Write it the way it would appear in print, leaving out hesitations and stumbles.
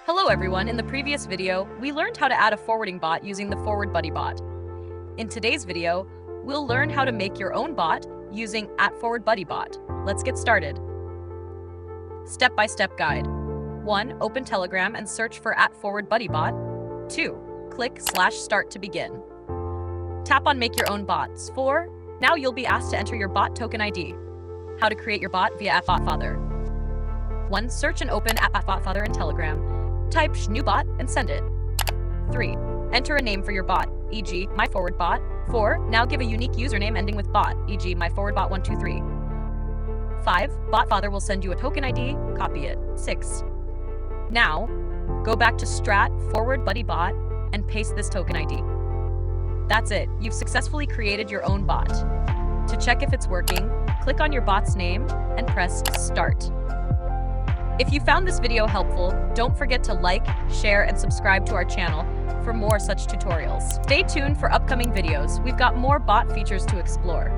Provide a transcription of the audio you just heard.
Hello everyone, in the previous video, we learned how to add a forwarding bot using the ForwardBuddyBot. In today's video, we'll learn how to make your own bot using @ForwardBuddyBot. Let's get started. Step-by-step guide. 1. Open Telegram and search for @ForwardBuddyBot. 2. Click/start to begin. Tap on Make Your Own Bots. 4. Now you'll be asked to enter your bot token ID. How to create your bot via @BotFather. 1. Search and open @BotFather in Telegram. Type new bot and send it. 3. Enter a name for your bot, e.g. myForwardBot. 4. Now give a unique username ending with bot, e.g. myForwardBot123. 5. BotFather will send you a token ID, copy it. 6. Now, go back to Strat ForwardBuddyBot and paste this token ID. That's it, you've successfully created your own bot. To check if it's working, click on your bot's name and press Start. If you found this video helpful, don't forget to like, share, and subscribe to our channel for more such tutorials. Stay tuned for upcoming videos. We've got more bot features to explore.